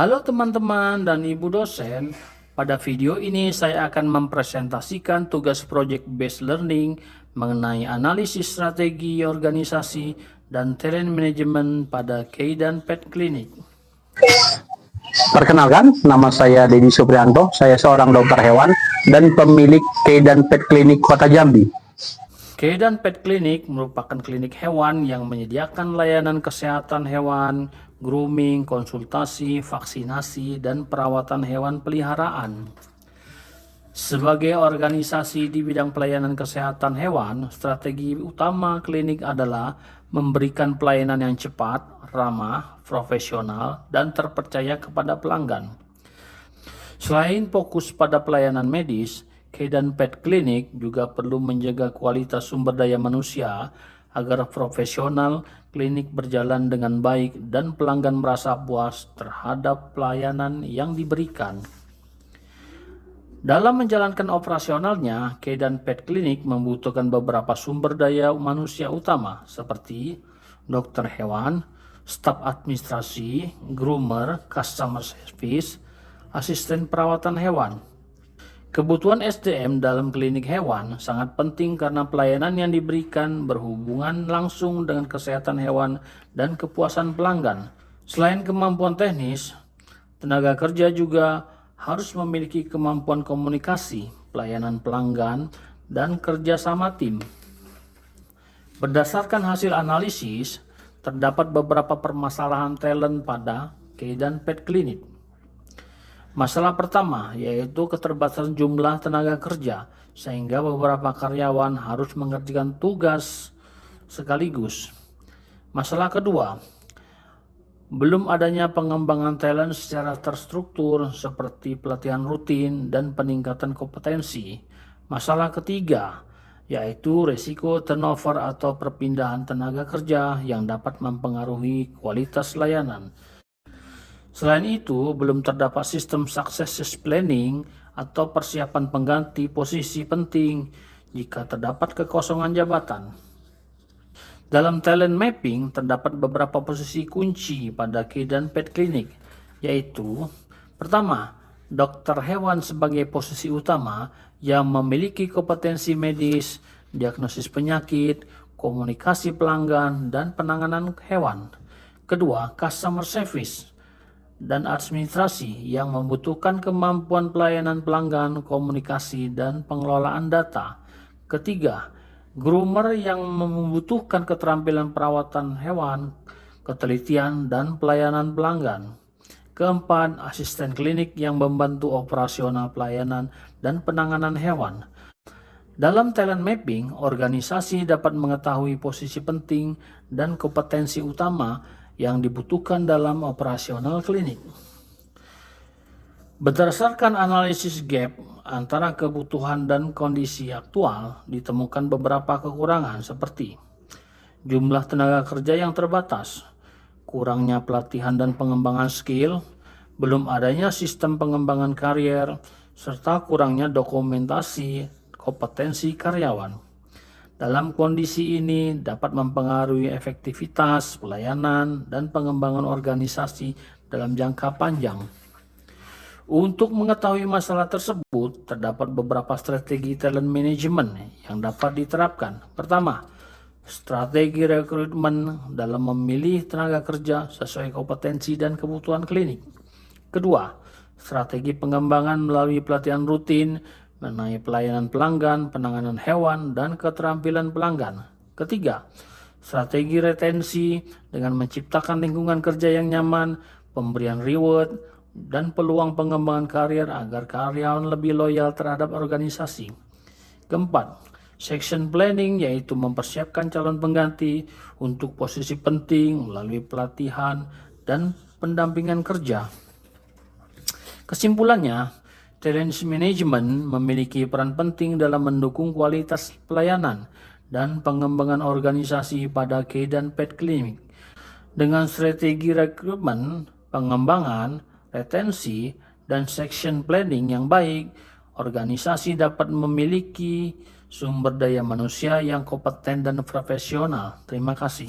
Halo teman-teman dan ibu dosen, pada video ini saya akan mempresentasikan tugas Project Based Learning mengenai analisis strategi organisasi dan talent management pada Keidan Pet Clinic. Perkenalkan, nama saya Dedi Suprianto, saya seorang dokter hewan dan pemilik Keidan Pet Clinic Kota Jambi. Keidan Pet Clinic merupakan klinik hewan yang menyediakan layanan kesehatan hewan, grooming, konsultasi, vaksinasi, dan perawatan hewan peliharaan. Sebagai organisasi di bidang pelayanan kesehatan hewan, strategi utama klinik adalah memberikan pelayanan yang cepat, ramah, profesional, dan terpercaya kepada pelanggan. Selain fokus pada pelayanan medis, Keidan Pet Clinic juga perlu menjaga kualitas sumber daya manusia agar profesional klinik berjalan dengan baik dan pelanggan merasa puas terhadap pelayanan yang diberikan. Dalam menjalankan operasionalnya, Keidan Pet Clinic membutuhkan beberapa sumber daya manusia utama seperti dokter hewan, staf administrasi, groomer, customer service, asisten perawatan hewan. Kebutuhan SDM dalam klinik hewan sangat penting karena pelayanan yang diberikan berhubungan langsung dengan kesehatan hewan dan kepuasan pelanggan. Selain kemampuan teknis, tenaga kerja juga harus memiliki kemampuan komunikasi, pelayanan pelanggan, dan kerjasama tim. Berdasarkan hasil analisis, terdapat beberapa permasalahan talent pada Keidan Pet Clinic. Masalah pertama yaitu keterbatasan jumlah tenaga kerja, sehingga beberapa karyawan harus mengerjakan tugas sekaligus. Masalah kedua, belum adanya pengembangan talent secara terstruktur seperti pelatihan rutin dan peningkatan kompetensi. Masalah ketiga, yaitu risiko turnover atau perpindahan tenaga kerja yang dapat mempengaruhi kualitas layanan. Selain itu, belum terdapat sistem succession planning atau persiapan pengganti posisi penting jika terdapat kekosongan jabatan. Dalam talent mapping, terdapat beberapa posisi kunci pada Keidan Pet Clinic, yaitu pertama, dokter hewan sebagai posisi utama yang memiliki kompetensi medis, diagnosis penyakit, komunikasi pelanggan, dan penanganan hewan. Kedua, customer service dan administrasi yang membutuhkan kemampuan pelayanan pelanggan, komunikasi, dan pengelolaan data. Ketiga, groomer yang membutuhkan keterampilan perawatan hewan, ketelitian, dan pelayanan pelanggan. Keempat, asisten klinik yang membantu operasional pelayanan dan penanganan hewan. Dalam talent mapping, organisasi dapat mengetahui posisi penting dan kompetensi utama yang dibutuhkan dalam operasional klinik. Berdasarkan analisis gap antara kebutuhan dan kondisi aktual, ditemukan beberapa kekurangan seperti jumlah tenaga kerja yang terbatas, kurangnya pelatihan dan pengembangan skill, belum adanya sistem pengembangan karier, serta kurangnya dokumentasi kompetensi karyawan. Dalam kondisi ini dapat mempengaruhi efektivitas pelayanan dan pengembangan organisasi dalam jangka panjang. Untuk mengetahui masalah tersebut, terdapat beberapa strategi talent management yang dapat diterapkan. Pertama, strategi rekrutmen dalam memilih tenaga kerja sesuai kompetensi dan kebutuhan klinik. Kedua, strategi pengembangan melalui pelatihan rutin mengenai pelayanan pelanggan, penanganan hewan, dan keterampilan pelanggan. Ketiga, strategi retensi dengan menciptakan lingkungan kerja yang nyaman, pemberian reward, dan peluang pengembangan karir agar karyawan lebih loyal terhadap organisasi. Keempat, succession planning yaitu mempersiapkan calon pengganti untuk posisi penting melalui pelatihan dan pendampingan kerja. Kesimpulannya, talent management memiliki peran penting dalam mendukung kualitas pelayanan dan pengembangan organisasi pada Keidan Pet Clinic. Dengan strategi rekrutmen, pengembangan, retensi, dan succession planning yang baik, organisasi dapat memiliki sumber daya manusia yang kompeten dan profesional. Terima kasih.